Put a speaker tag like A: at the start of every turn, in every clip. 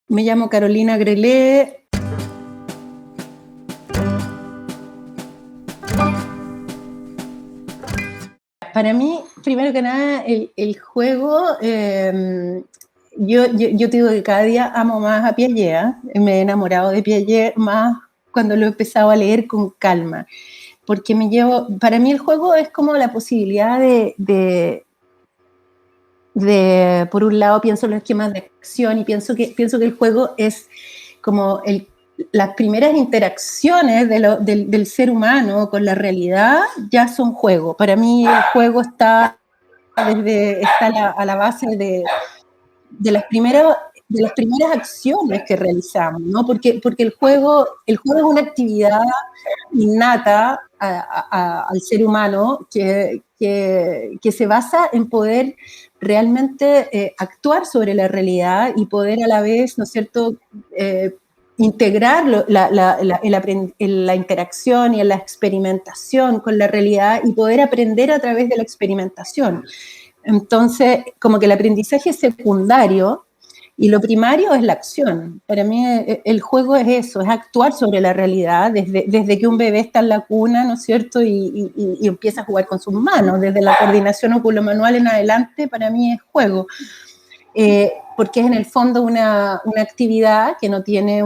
A: Me llamo Carolina Grelé. Para mí, primero que nada, el juego, yo te digo que cada día amo más a Piaget, ¿eh? Me he enamorado de Piaget más cuando lo he empezado a leer con calma, porque para mí el juego es como la posibilidad por un lado pienso en los esquemas de acción y pienso que el juego es como las primeras interacciones del ser humano con la realidad ya son juego. Para mí el juego está a la base de las primeras acciones que realizamos, ¿no? Porque el juego es una actividad innata al ser humano que se basa en poder realmente actuar sobre la realidad y poder a la vez, ¿no es cierto?, integrar la interacción y la experimentación con la realidad y poder aprender a través de la experimentación. Entonces, como que el aprendizaje es secundario y lo primario es la acción. Para mí el juego es eso, es actuar sobre la realidad desde que un bebé está en la cuna, ¿no es cierto?, y empieza a jugar con sus manos. Desde la coordinación oculomanual en adelante, para mí es juego. Porque es en el fondo una actividad que no tiene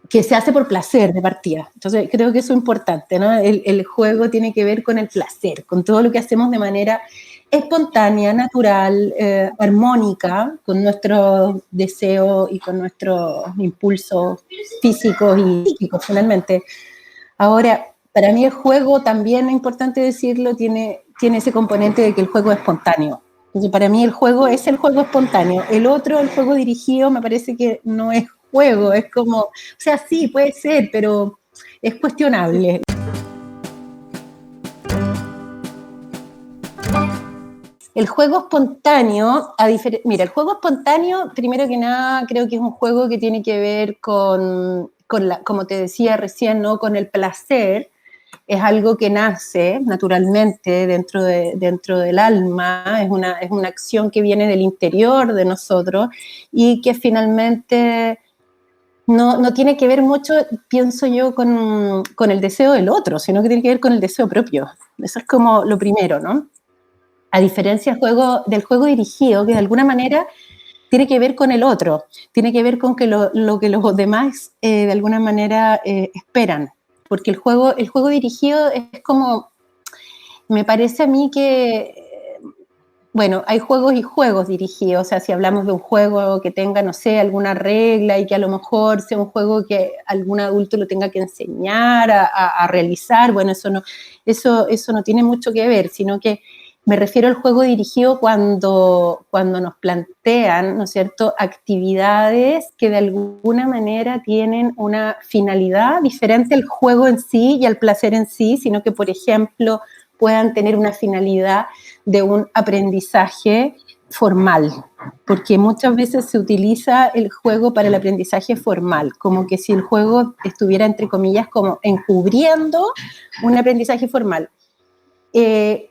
A: que se hace por placer de partida. Entonces creo que eso es importante, ¿no? El juego tiene que ver con el placer, con todo lo que hacemos de manera espontánea, natural, armónica, con nuestros deseos y con nuestros impulsos físicos y psíquicos finalmente. Ahora, para mí el juego, también es importante decirlo, tiene ese componente de que el juego es espontáneo. Entonces, para mí el juego es el juego espontáneo. El juego dirigido, me parece que no es juego, es como, o sea, sí, puede ser, pero es cuestionable. El juego espontáneo, mira, el juego espontáneo, primero que nada, creo que es un juego que tiene que ver con como te decía recién, ¿no?, con el placer. Es algo que nace naturalmente dentro del alma, es una acción que viene del interior de nosotros y que finalmente no tiene que ver mucho, pienso yo, con el deseo del otro, sino que tiene que ver con el deseo propio. Eso es como lo primero, ¿no? A diferencia del juego dirigido, que de alguna manera tiene que ver con el otro, tiene que ver con lo que los demás de alguna manera esperan. Porque el juego dirigido es como, me parece a mí que, bueno, hay juegos y juegos dirigidos. O sea, si hablamos de un juego que tenga, no sé, alguna regla y que a lo mejor sea un juego que algún adulto lo tenga que enseñar a realizar, bueno, eso no tiene mucho que ver, sino que me refiero al juego dirigido cuando nos plantean, ¿no es cierto?, actividades que de alguna manera tienen una finalidad diferente al juego en sí y al placer en sí, sino que, por ejemplo, puedan tener una finalidad de un aprendizaje formal, porque muchas veces se utiliza el juego para el aprendizaje formal, como que si el juego estuviera, entre comillas, como encubriendo un aprendizaje formal.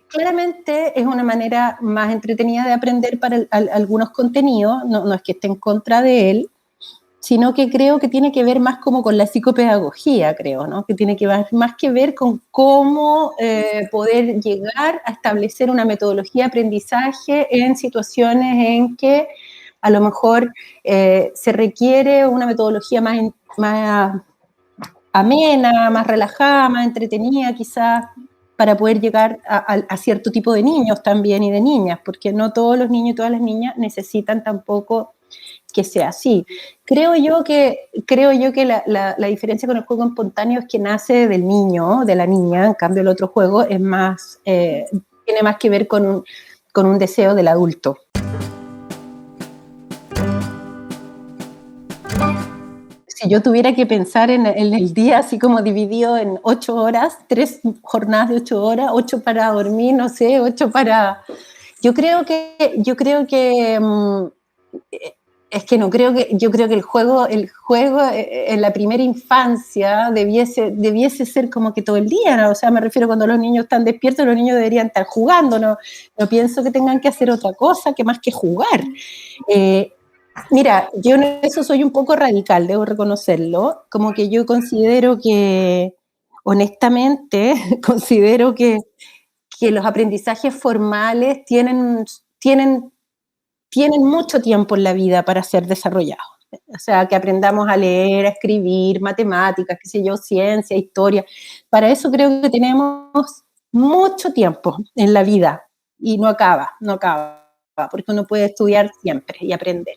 A: Claramente es una manera más entretenida de aprender para algunos contenidos, no es que esté en contra de él, sino que creo que tiene que ver más como con la psicopedagogía, creo, ¿no? Que tiene que ver más que ver con cómo poder llegar a establecer una metodología de aprendizaje en situaciones en que a lo mejor se requiere una metodología más amena, más relajada, más entretenida quizás, para poder llegar a cierto tipo de niños también y de niñas, porque no todos los niños y todas las niñas necesitan tampoco que sea así. Creo yo que la diferencia con el juego espontáneo es que nace del niño, de la niña. En cambio el otro juego es más, tiene más que ver con un deseo del adulto. Si yo tuviera que pensar en el día así como dividido en 8 horas, 3 jornadas de 8 horas, 8 para dormir, no sé, 8 para... Yo creo que Es que no creo que, yo creo que el juego en la primera infancia debiese ser como que todo el día, ¿no? O sea, me refiero cuando los niños están despiertos, los niños deberían estar jugando, no pienso que tengan que hacer otra cosa que más que jugar. Eh, Mira, yo en eso soy un poco radical, debo reconocerlo, como que yo considero que, honestamente, considero que los aprendizajes formales tienen mucho tiempo en la vida para ser desarrollados. O sea, que aprendamos a leer, a escribir, matemáticas, qué sé yo, ciencia, historia. Para eso creo que tenemos mucho tiempo en la vida y no acaba, porque uno puede estudiar siempre y aprender.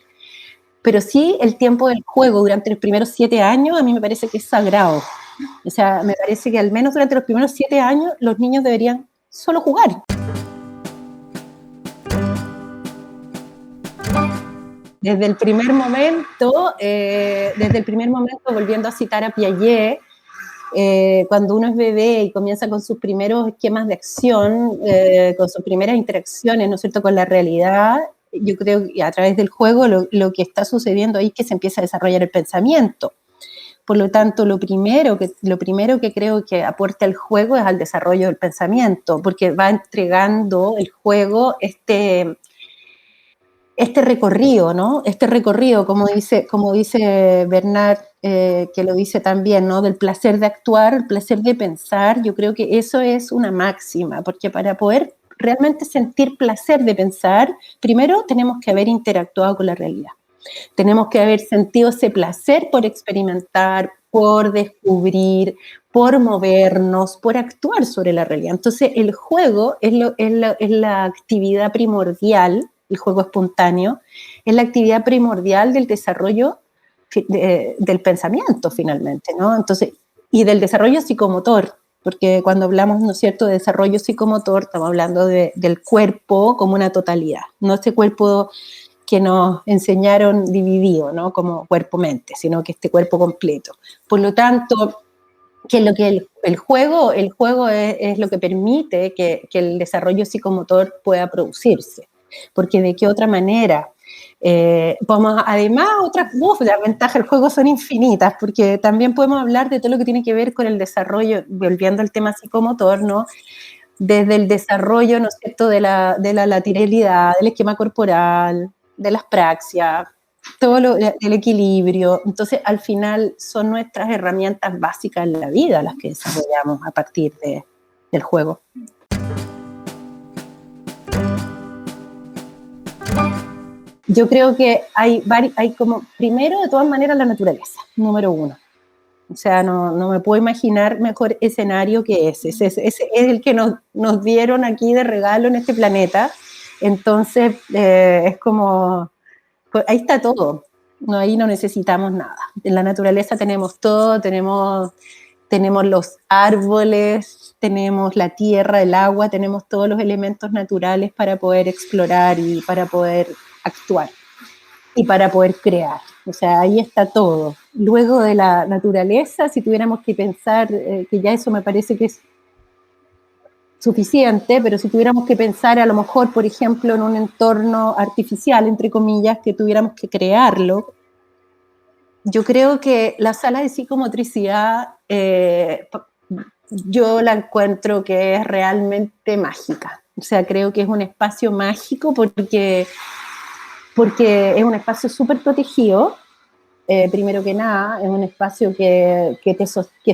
A: Pero sí, el tiempo del juego durante los primeros 7 años a mí me parece que es sagrado. O sea, me parece que al menos durante los primeros 7 años los niños deberían solo jugar. Desde el primer momento, volviendo a citar a Piaget, cuando uno es bebé y comienza con sus primeros esquemas de acción, con sus primeras interacciones, ¿no es cierto?, con la realidad, yo creo que a través del juego lo que está sucediendo ahí es que se empieza a desarrollar el pensamiento. Por lo tanto, lo primero que creo que aporta el juego es al desarrollo del pensamiento, porque va entregando el juego este recorrido, ¿no? Este recorrido, como dice Bernard, que lo dice también, ¿no? Del placer de actuar, el placer de pensar, yo creo que eso es una máxima, porque para poder realmente sentir placer de pensar, primero tenemos que haber interactuado con la realidad. Tenemos que haber sentido ese placer por experimentar, por descubrir, por movernos, por actuar sobre la realidad. Entonces, el juego es la actividad primordial, el juego espontáneo, es la actividad primordial del desarrollo del pensamiento, finalmente, ¿no? Entonces, y del desarrollo psicomotor, porque cuando hablamos, ¿no es cierto?, de desarrollo psicomotor, estamos hablando del cuerpo como una totalidad, no este cuerpo que nos enseñaron dividido, ¿no? Como cuerpo-mente, sino que este cuerpo completo. Por lo tanto, que lo que el juego es lo que permite que el desarrollo psicomotor pueda producirse. Porque de qué otra manera. Además, las ventajas del juego son infinitas, porque también podemos hablar de todo lo que tiene que ver con el desarrollo, volviendo al tema psicomotor, ¿no? Desde el desarrollo, ¿no es cierto?, de la lateralidad, del esquema corporal, de las praxias, el equilibrio. Entonces, al final, son nuestras herramientas básicas en la vida las que desarrollamos a partir del juego. Yo creo que hay como, primero, de todas maneras, la naturaleza, número uno. O sea, no me puedo imaginar mejor escenario que ese. Ese es el que nos dieron aquí de regalo en este planeta. Entonces, es como, pues ahí está todo. No, ahí no necesitamos nada. En la naturaleza tenemos todo, tenemos los árboles, tenemos la tierra, el agua, tenemos todos los elementos naturales para poder explorar y para poder actuar y para poder crear. O sea, ahí está todo. Luego de la naturaleza, si tuviéramos que pensar, que ya eso me parece que es suficiente, pero si tuviéramos que pensar a lo mejor, por ejemplo, en un entorno artificial, entre comillas, que tuviéramos que crearlo, yo creo que la sala de psicomotricidad, yo la encuentro que es realmente mágica. O sea, creo que es un espacio mágico porque es un espacio súper protegido, primero que nada, es un espacio que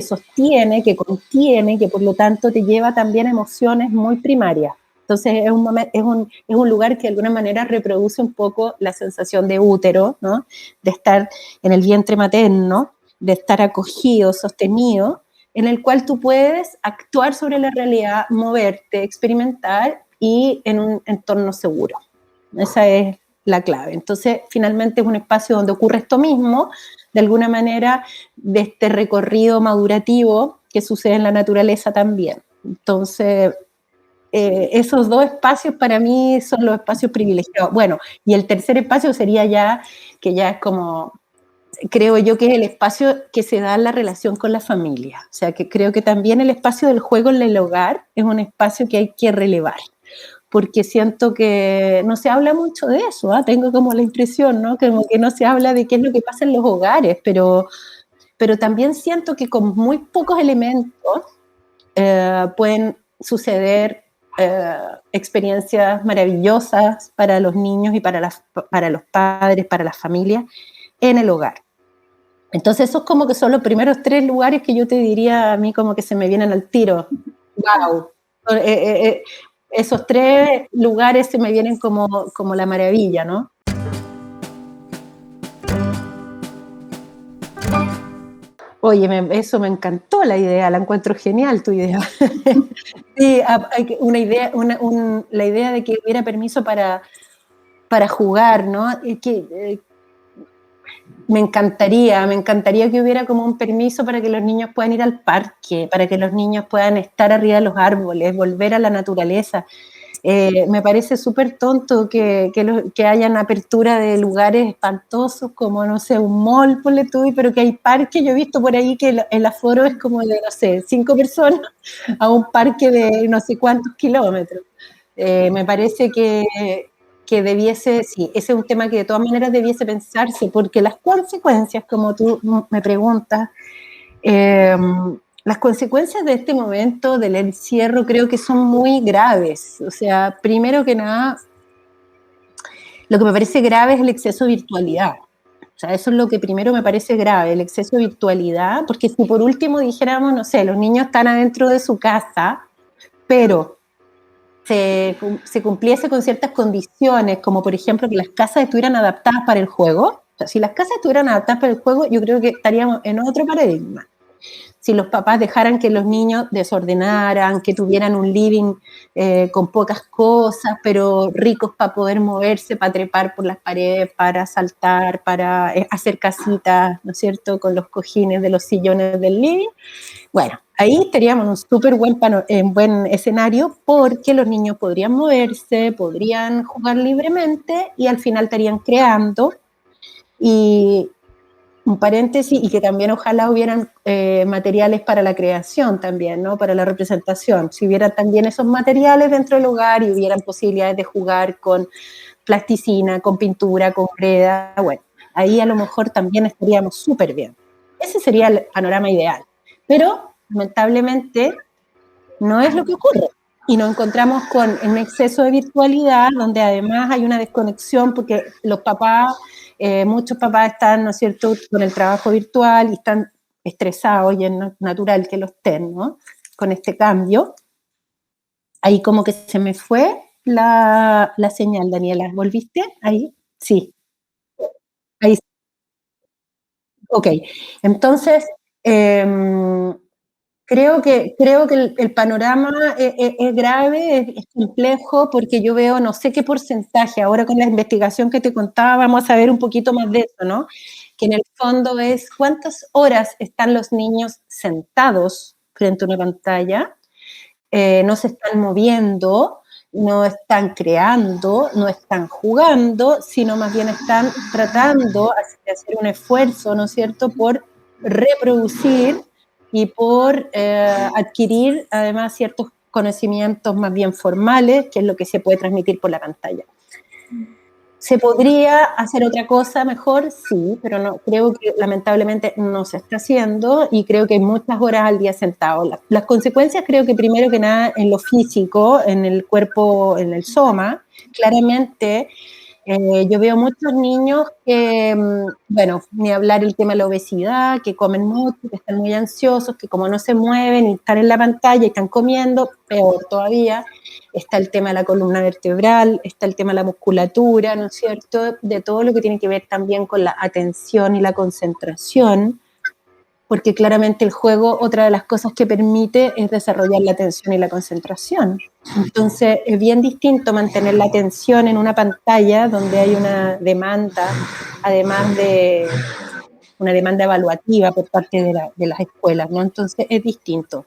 A: sostiene, que contiene, que por lo tanto te lleva también a emociones muy primarias. Entonces es un lugar que de alguna manera reproduce un poco la sensación de útero, ¿no? De estar en el vientre materno, de estar acogido, sostenido, en el cual tú puedes actuar sobre la realidad, moverte, experimentar y en un entorno seguro. Esa es la clave. Entonces, finalmente es un espacio donde ocurre esto mismo, de alguna manera, de este recorrido madurativo que sucede en la naturaleza también. Entonces, esos dos espacios para mí son los espacios privilegiados. Bueno, y el tercer espacio sería ya, que ya es como, creo yo que es el espacio que se da en la relación con la familia. O sea, que creo que también el espacio del juego en el hogar es un espacio que hay que relevar, porque siento que no se habla mucho de eso, ¿eh? Tengo como la impresión, ¿no? Como que no se habla de qué es lo que pasa en los hogares, pero también siento que con muy pocos elementos pueden suceder experiencias maravillosas para los niños y para los padres, para las familias en el hogar. Entonces esos como que son los primeros 3 lugares que yo te diría a mí como que se me vienen al tiro. ¡Wow! Esos 3 lugares se me vienen como la maravilla, ¿no? Oye, eso me encantó la idea, la encuentro genial tu idea. Sí, una idea, la idea de que hubiera permiso para jugar, ¿no? Me encantaría que hubiera como un permiso para que los niños puedan ir al parque, para que los niños puedan estar arriba de los árboles, volver a la naturaleza. Me parece súper tonto que hayan apertura de lugares espantosos como, no sé, un mall, ponle tú, pero que hay parques. Yo he visto por ahí que el aforo es como de, no sé, 5 personas a un parque de no sé cuántos kilómetros. Me parece que debiese, sí, ese es un tema que de todas maneras debiese pensarse, porque las consecuencias, como tú me preguntas, las consecuencias de este momento del encierro creo que son muy graves. O sea, primero que nada, lo que me parece grave es el exceso de virtualidad. O sea, eso es lo que primero me parece grave, el exceso de virtualidad, porque si por último dijéramos, no sé, los niños están adentro de su casa, pero se cumpliese con ciertas condiciones, como por ejemplo que las casas estuvieran adaptadas para el juego. O sea, si las casas estuvieran adaptadas para el juego, yo creo que estaríamos en otro paradigma. Si los papás dejaran que los niños desordenaran, que tuvieran un living con pocas cosas, pero ricos para poder moverse, para trepar por las paredes, para saltar, para hacer casitas, ¿no es cierto?, con los cojines de los sillones del living. Bueno, ahí teníamos un súper buen escenario porque los niños podrían moverse, podrían jugar libremente y al final estarían creando. Y un paréntesis, y que también ojalá hubieran materiales para la creación también, ¿no? Para la representación. Si hubiera también esos materiales dentro del hogar y hubieran posibilidades de jugar con plasticina, con pintura, con greda, bueno, ahí a lo mejor también estaríamos súper bien. Ese sería el panorama ideal. Pero, lamentablemente, no es lo que ocurre. Y nos encontramos con un exceso de virtualidad, donde además hay una desconexión, porque los papás, muchos papás están, ¿no es cierto?, con el trabajo virtual y están estresados, y es natural que lo estén, ¿no?, con este cambio. Ahí como que se me fue la señal, Daniela. ¿Volviste? ¿Ahí? Sí. Ahí. Ok. Entonces, eh, creo que el panorama es grave, es complejo, porque yo veo no sé qué porcentaje, ahora con la investigación que te contaba vamos a ver un poquito más de eso, ¿no? Que en el fondo es cuántas horas están los niños sentados frente a una pantalla, no se están moviendo, no están creando, no están jugando, sino más bien están tratando de hacer un esfuerzo, ¿no es cierto?, por reproducir y por adquirir además ciertos conocimientos más bien formales, que es lo que se puede transmitir por la pantalla. ¿Se podría hacer otra cosa mejor? Sí, pero no, creo que lamentablemente no se está haciendo y creo que hay muchas horas al día sentado. Las consecuencias creo que primero que nada en lo físico, en el cuerpo, en el soma, claramente yo veo muchos niños que, bueno, ni hablar el tema de la obesidad, que comen mucho, que están muy ansiosos, que como no se mueven y están en la pantalla y están comiendo, peor todavía. Está el tema de la columna vertebral, está el tema de la musculatura, ¿no es cierto? De todo lo que tiene que ver también con la atención y la concentración, porque claramente el juego, otra de las cosas que permite es desarrollar la atención y la concentración. Entonces, es bien distinto mantener la atención en una pantalla donde hay una demanda, además de una demanda evaluativa por parte de las escuelas, ¿no? Entonces, es distinto.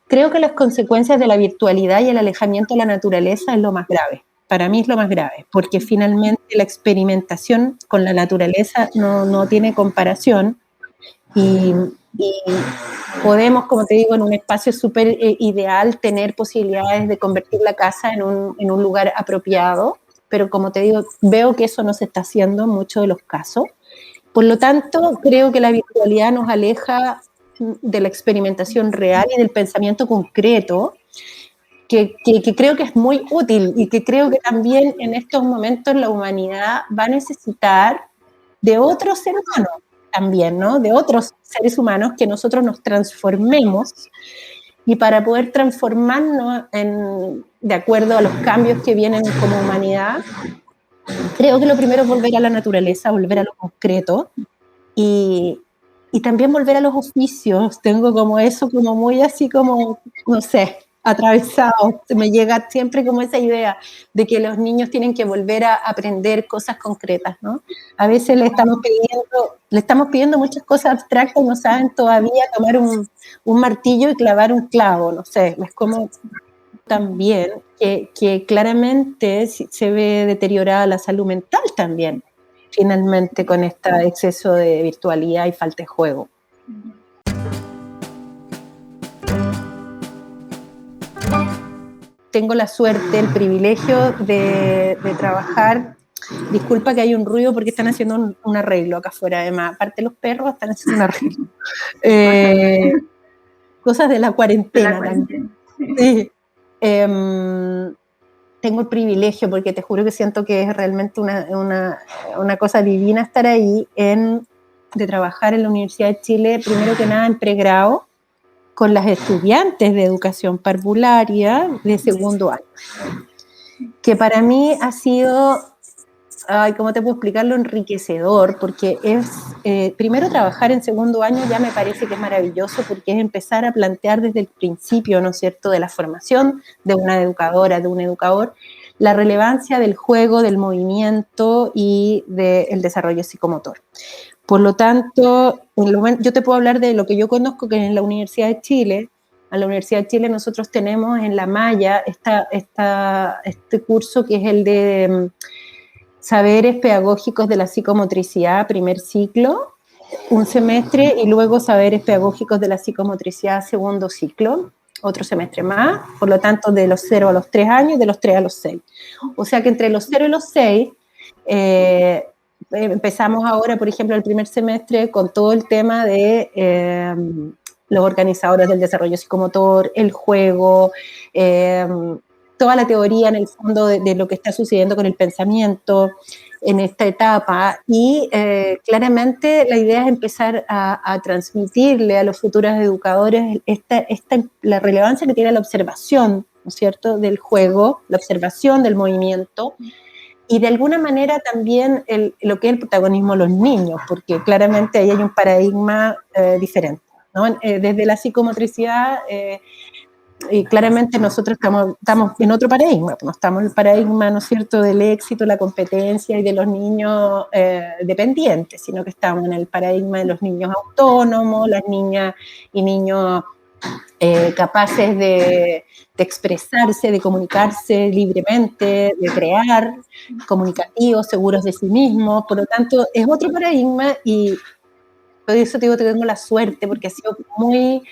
A: Creo que las consecuencias de la virtualidad y el alejamiento de la naturaleza es lo más grave. Para mí es lo más grave, porque finalmente la experimentación con la naturaleza no tiene comparación. Y y podemos, como te digo, en un espacio súper ideal tener posibilidades de convertir la casa en un lugar apropiado, pero como te digo, veo que eso no se está haciendo en muchos de los casos. Por lo tanto, creo que la virtualidad nos aleja de la experimentación real y del pensamiento concreto, que creo que es muy útil y que creo que también en estos momentos la humanidad va a necesitar de otros seres humanos también, ¿no? De otros seres humanos que nosotros nos transformemos, y para poder transformarnos de acuerdo a los cambios que vienen como humanidad, creo que lo primero es volver a la naturaleza, volver a lo concreto, y, y también volver a los oficios. Tengo como eso, como muy así como, no sé, atravesado. Me llega siempre como esa idea de que los niños tienen que volver a aprender cosas concretas, ¿no? A veces le estamos pidiendo muchas cosas abstractas y no saben todavía tomar un martillo y clavar un clavo, no sé, es como también que claramente se ve deteriorada la salud mental también, finalmente, con este exceso de virtualidad y falta de juego. Tengo la suerte, el privilegio de trabajar. Disculpa que hay un ruido porque están haciendo un arreglo acá afuera, además, aparte de los perros, están haciendo un arreglo. Cosas de la cuarentena también. Sí. Tengo el privilegio, porque te juro que siento que es realmente una cosa divina estar ahí, de trabajar en la Universidad de Chile, primero que nada en pregrado, con las estudiantes de educación parvularia de segundo año, que para mí ha sido, ¿cómo te puedo explicarlo? Enriquecedor, porque primero trabajar en segundo año ya me parece que es maravilloso, porque es empezar a plantear desde el principio, ¿no es cierto?, de la formación de una educadora, de un educador, la relevancia del juego, del movimiento y del desarrollo psicomotor. Por lo tanto, yo te puedo hablar de lo que yo conozco, que en la Universidad de Chile. En la Universidad de Chile nosotros tenemos en la malla este curso que es el de Saberes Pedagógicos de la Psicomotricidad, primer ciclo, un semestre, y luego Saberes Pedagógicos de la Psicomotricidad, segundo ciclo, otro semestre más, por lo tanto de los 0 a los 3 años y de los 3 a los 6. O sea que entre los 0 y los 6, empezamos ahora, por ejemplo, el primer semestre con todo el tema de los organizadores del desarrollo psicomotor, el juego, toda la teoría en el fondo de lo que está sucediendo con el pensamiento en esta etapa, y claramente la idea es empezar a transmitirle a los futuros educadores la relevancia que tiene la observación, ¿no es cierto?, del juego, la observación del movimiento, y de alguna manera también lo que es el protagonismo de los niños, porque claramente ahí hay un paradigma diferente, ¿no? Desde la psicomotricidad, y claramente nosotros estamos en otro paradigma, no estamos en el paradigma, ¿no es cierto?, del éxito, la competencia y de los niños dependientes, sino que estamos en el paradigma de los niños autónomos, las niñas y niños capaces de expresarse, de comunicarse libremente, de crear, comunicativos, seguros de sí mismos. Por lo tanto, es otro paradigma, y por eso te digo que tengo la suerte, porque ha sido muy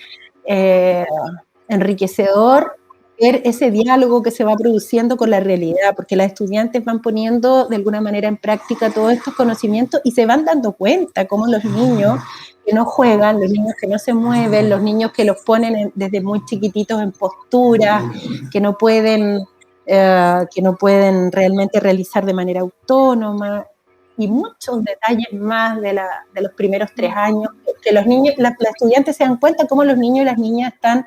A: enriquecedor ver ese diálogo que se va produciendo con la realidad, porque las estudiantes van poniendo de alguna manera en práctica todos estos conocimientos y se van dando cuenta cómo los niños que no juegan, los niños que no se mueven, los niños que los ponen desde muy chiquititos en postura, que no pueden realmente realizar de manera autónoma, y muchos detalles más de los primeros 3 años, que los niños, las estudiantes se dan cuenta cómo los niños y las niñas están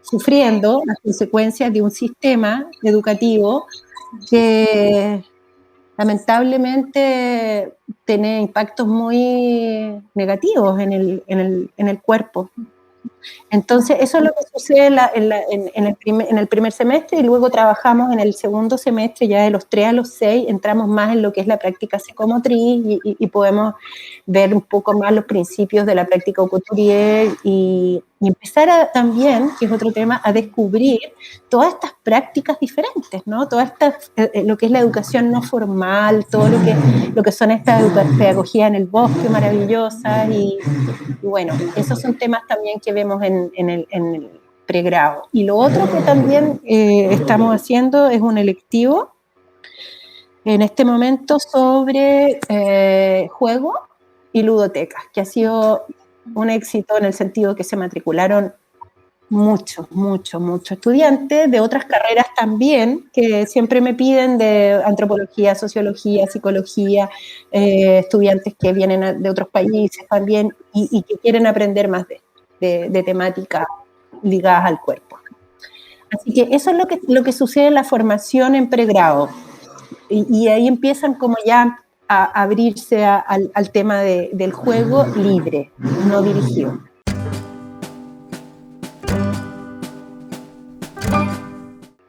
A: sufriendo las consecuencias de un sistema educativo que lamentablemente tiene impactos muy negativos en el cuerpo. Entonces, eso es lo que sucede en el primer semestre, y luego trabajamos en el segundo semestre, ya de los 3 a los 6, entramos más en lo que es la práctica psicomotriz y podemos ver un poco más los principios de la práctica couturier y empezar también, que es otro tema, a descubrir todas estas prácticas diferentes, ¿no? Todas estas, lo que es la educación no formal, todo lo que son estas pedagogías en el bosque maravillosas y bueno, esos son temas también que vemos en el pregrado. Y lo otro que también estamos haciendo es un electivo en este momento sobre juego y ludotecas, que ha sido un éxito en el sentido que se matricularon muchos estudiantes de otras carreras también, que siempre me piden de antropología, sociología, psicología, estudiantes que vienen de otros países también y que quieren aprender más de temáticas ligadas al cuerpo. Así que eso es lo que sucede en la formación en pregrado. Y ahí empiezan como ya a abrirse al tema del juego libre, no dirigido.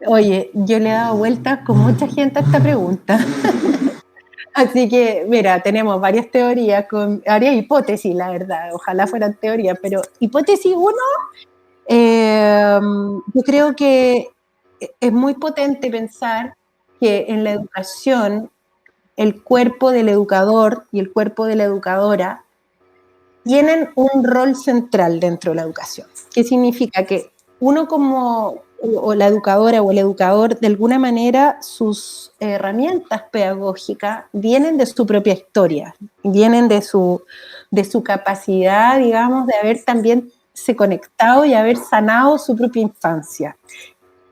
A: Oye, yo le he dado vueltas con mucha gente a esta pregunta. Así que, mira, tenemos varias teorías, varias hipótesis, la verdad. Ojalá fueran teorías, pero hipótesis 1, yo creo que es muy potente pensar que en la educación el cuerpo del educador y el cuerpo de la educadora tienen un rol central dentro de la educación. ¿Qué significa? Que uno o la educadora o el educador, de alguna manera, sus herramientas pedagógicas vienen de su propia historia, vienen de su capacidad, digamos, de haber también se conectado y haber sanado su propia infancia.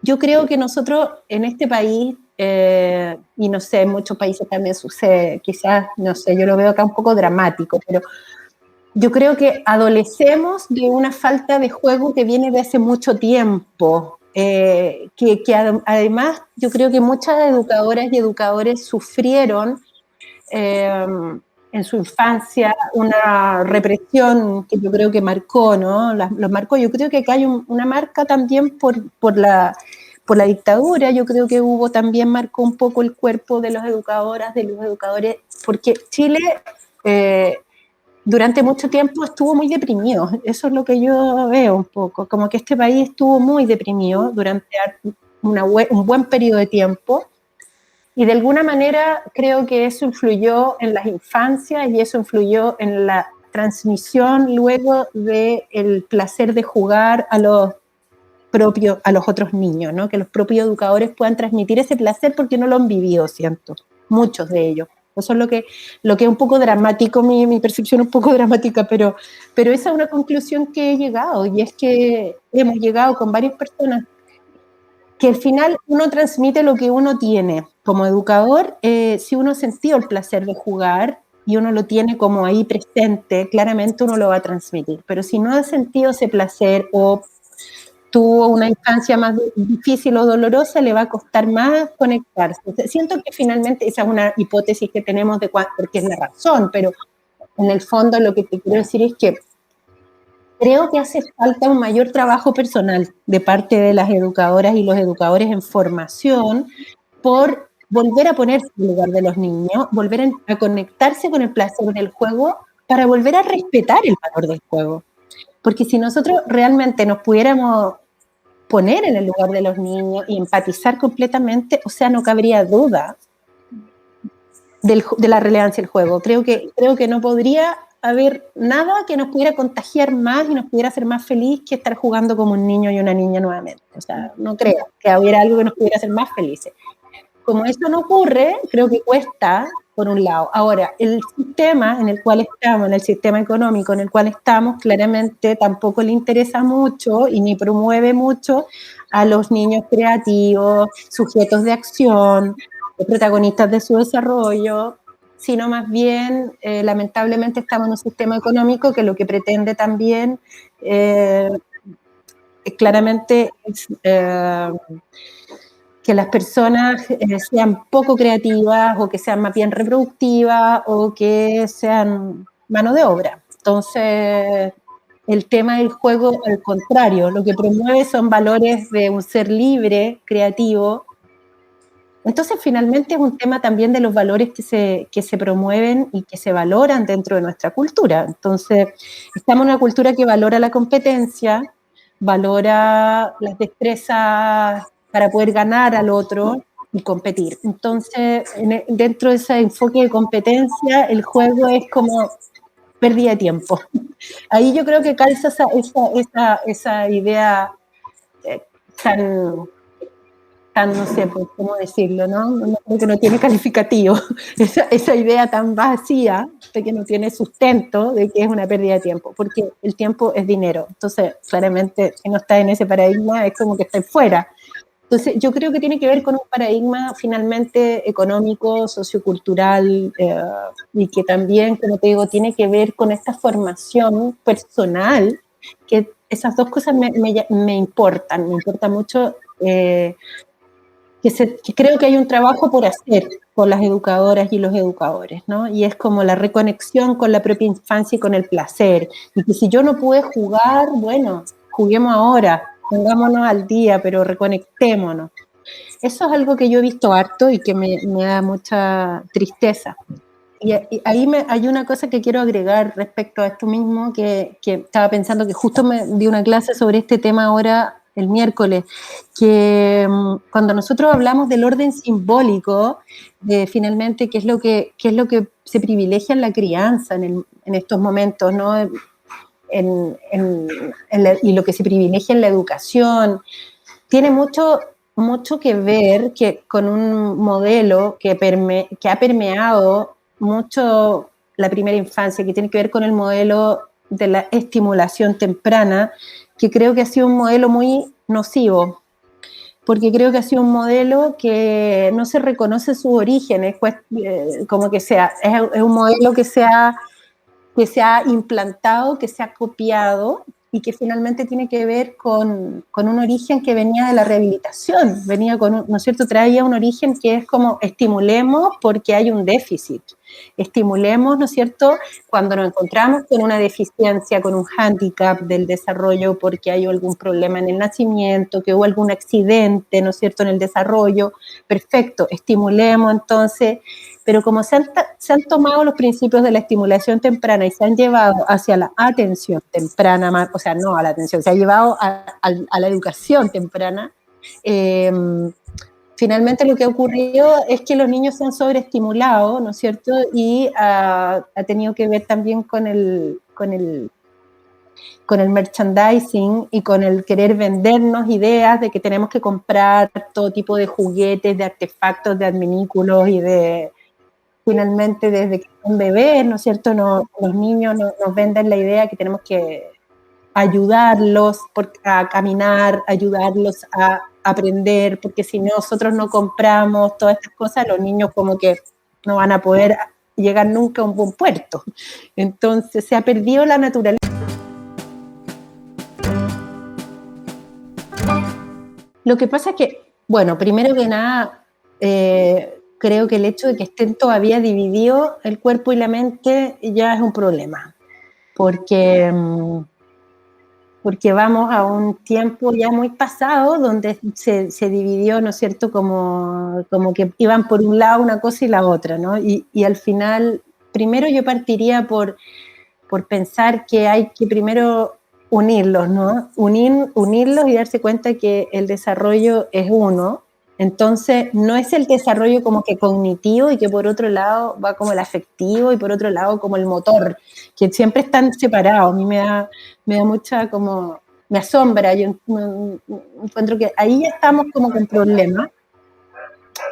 A: Yo creo que nosotros en este país, y no sé, en muchos países también sucede, quizás, no sé, yo lo veo acá un poco dramático, pero yo creo que adolecemos de una falta de juego que viene de hace mucho tiempo, además yo creo que muchas educadoras y educadores sufrieron en su infancia una represión que yo creo que marcó, ¿no? Los marcó. Yo creo que acá hay una marca también por la dictadura. Yo creo que hubo también, marcó un poco el cuerpo de las educadoras, de los educadores, porque Chile durante mucho tiempo estuvo muy deprimido. Eso es lo que yo veo un poco, como que este país estuvo muy deprimido durante un buen periodo de tiempo. Y de alguna manera creo que eso influyó en las infancias y eso influyó en la transmisión luego del placer de jugar a los otros niños, ¿no? Que los propios educadores puedan transmitir ese placer porque no lo han vivido, siento, muchos de ellos. Eso es lo que es un poco dramático, mi percepción es un poco dramática, pero esa es una conclusión que he llegado, y es que hemos llegado con varias personas que al final uno transmite lo que uno tiene. Como educador, si uno ha sentido el placer de jugar y uno lo tiene como ahí presente, claramente uno lo va a transmitir. Pero si no ha sentido ese placer o tuvo una infancia más difícil o dolorosa, le va a costar más conectarse. Siento que finalmente esa es una hipótesis que tenemos porque es la razón, pero en el fondo lo que te quiero decir es que creo que hace falta un mayor trabajo personal de parte de las educadoras y los educadores en formación por volver a ponerse en el lugar de los niños, volver a conectarse con el placer del juego para volver a respetar el valor del juego. Porque si nosotros realmente nos pudiéramos poner en el lugar de los niños y empatizar completamente, o sea, no cabría duda de la relevancia del juego. Creo que no podría haber nada que nos pudiera contagiar más y nos pudiera hacer más feliz que estar jugando como un niño y una niña nuevamente. O sea, no creo que hubiera algo que nos pudiera hacer más felices. Como eso no ocurre, creo que cuesta, por un lado. Ahora, el sistema en el cual estamos, en el sistema económico en el cual estamos, claramente tampoco le interesa mucho y ni promueve mucho a los niños creativos, sujetos de acción, protagonistas de su desarrollo, sino más bien, lamentablemente, estamos en un sistema económico que lo que pretende también, claramente, es que las personas sean poco creativas o que sean más bien reproductivas o que sean mano de obra. Entonces, el tema del juego, al contrario, lo que promueve son valores de un ser libre, creativo. Entonces, finalmente es un tema también de los valores que se promueven y que se valoran dentro de nuestra cultura. Entonces, estamos en una cultura que valora la competencia, valora las destrezas para poder ganar al otro y competir. Entonces, dentro de ese enfoque de competencia, el juego es como pérdida de tiempo. Ahí yo creo que calza esa idea eh, tan no sé, pues, cómo decirlo, ¿no? Que no tiene calificativo, esa idea tan vacía de que no tiene sustento, de que es una pérdida de tiempo, porque el tiempo es dinero. Entonces, claramente, si no estás en ese paradigma, es como que estás fuera. Entonces, yo creo que tiene que ver con un paradigma finalmente económico, sociocultural, y que también, como te digo, tiene que ver con esta formación personal, que esas dos cosas me importan mucho. Que creo que hay un trabajo por hacer con las educadoras y los educadores, ¿no? Y es como la reconexión con la propia infancia y con el placer. Y que si yo no pude jugar, bueno, juguemos ahora, pongámonos al día, pero reconectémonos. Eso es algo que yo he visto harto y que me da mucha tristeza. Y ahí hay una cosa que quiero agregar respecto a esto mismo, que estaba pensando que justo me di una clase sobre este tema ahora el miércoles, que cuando nosotros hablamos del orden simbólico, de finalmente qué es lo que se privilegia en la crianza en estos momentos, ¿no? Y lo que se privilegia en la educación, tiene mucho que ver con un modelo que ha permeado mucho la primera infancia, que tiene que ver con el modelo de la estimulación temprana, que creo que ha sido un modelo muy nocivo, porque creo que ha sido un modelo que no se reconoce sus orígenes, pues, como que es un modelo que se ha implantado, que se ha copiado y que finalmente tiene que ver con un origen que venía de la rehabilitación, venía ¿no es cierto?, traía un origen que es como estimulemos porque hay un déficit, estimulemos, ¿no es cierto?, cuando nos encontramos con una deficiencia, con un hándicap del desarrollo porque hay algún problema en el nacimiento, que hubo algún accidente, ¿no es cierto?, en el desarrollo, perfecto, estimulemos entonces, pero como se han tomado los principios de la estimulación temprana y se han llevado hacia la atención temprana, o sea, no a la atención, se ha llevado a la educación temprana, finalmente lo que ha ocurrido es que los niños se han sobreestimulado, ¿no es cierto? Y ha tenido que ver también con el merchandising y con el querer vendernos ideas de que tenemos que comprar todo tipo de juguetes, de artefactos, de adminículos y de finalmente desde que son bebés, ¿no es cierto? Los niños nos venden la idea que tenemos que ayudarlos a caminar, ayudarlos a aprender, porque si nosotros no compramos todas estas cosas, los niños como que no van a poder llegar nunca a un buen puerto. Entonces se ha perdido la naturaleza. Lo que pasa es que, bueno, primero que nada, creo que el hecho de que estén todavía divididos el cuerpo y la mente ya es un problema, porque vamos a un tiempo ya muy pasado donde se dividió, ¿no es cierto?, como que iban por un lado una cosa y la otra, ¿no? Y al final, primero yo partiría por pensar que hay que primero unirlos, ¿no? Unirlos y darse cuenta que el desarrollo es uno. Entonces, no es el desarrollo como que cognitivo y que por otro lado va como el afectivo y por otro lado como el motor, que siempre están separados. A mí me da mucha como, me asombra, yo encuentro que ahí ya estamos como con problemas,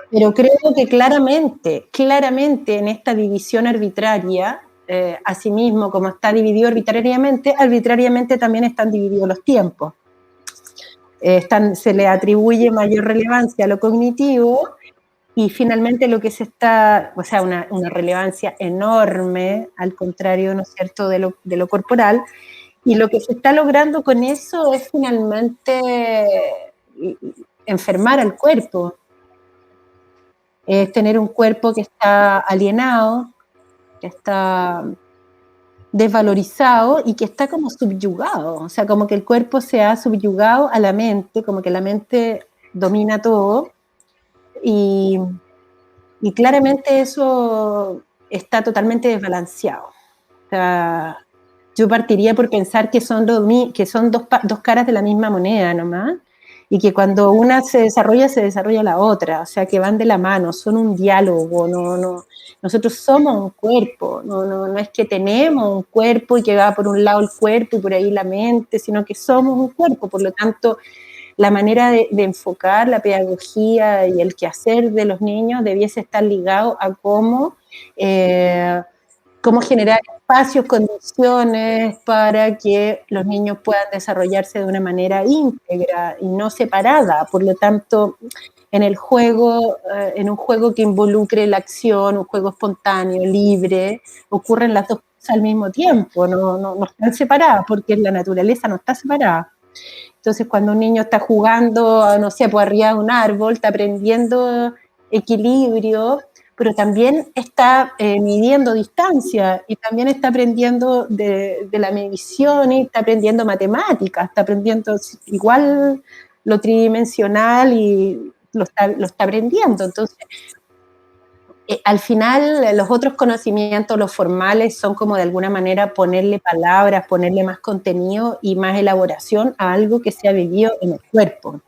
A: pero creo que claramente en esta división arbitraria, asimismo como está dividido arbitrariamente también están divididos los tiempos. Se le atribuye mayor relevancia a lo cognitivo y finalmente lo que o sea, una relevancia enorme, al contrario, ¿no es cierto?, de lo corporal, y lo que se está logrando con eso es finalmente enfermar al cuerpo, es tener un cuerpo que está alienado, que está desvalorizado y que está como subyugado, o sea, como que el cuerpo se ha subyugado a la mente, como que la mente domina todo y, y claramente eso está totalmente desbalanceado. O sea, yo partiría por pensar que son, que son dos caras de la misma moneda nomás, y que cuando una se desarrolla la otra, o sea, que van de la mano, son un diálogo, nosotros somos un cuerpo, no es que tenemos un cuerpo y que va por un lado el cuerpo y por ahí la mente, sino que somos un cuerpo, por lo tanto, la manera de enfocar la pedagogía y el quehacer de los niños debiese estar ligado a eh, cómo generar espacios, condiciones para que los niños puedan desarrollarse de una manera íntegra y no separada. Por lo tanto, en el juego, en un juego que involucre la acción, un juego espontáneo, libre, ocurren las dos cosas al mismo tiempo, no están separadas, porque la naturaleza no está separada. Entonces, cuando un niño está jugando, no sé, por arriba de un árbol, está aprendiendo equilibrio, pero también está midiendo distancia y también está aprendiendo de la medición y está aprendiendo matemáticas, está aprendiendo igual lo tridimensional y lo está aprendiendo. Entonces, al final, los otros conocimientos, los formales, son como de alguna manera ponerle palabras, ponerle más contenido y más elaboración a algo que se ha vivido en el cuerpo.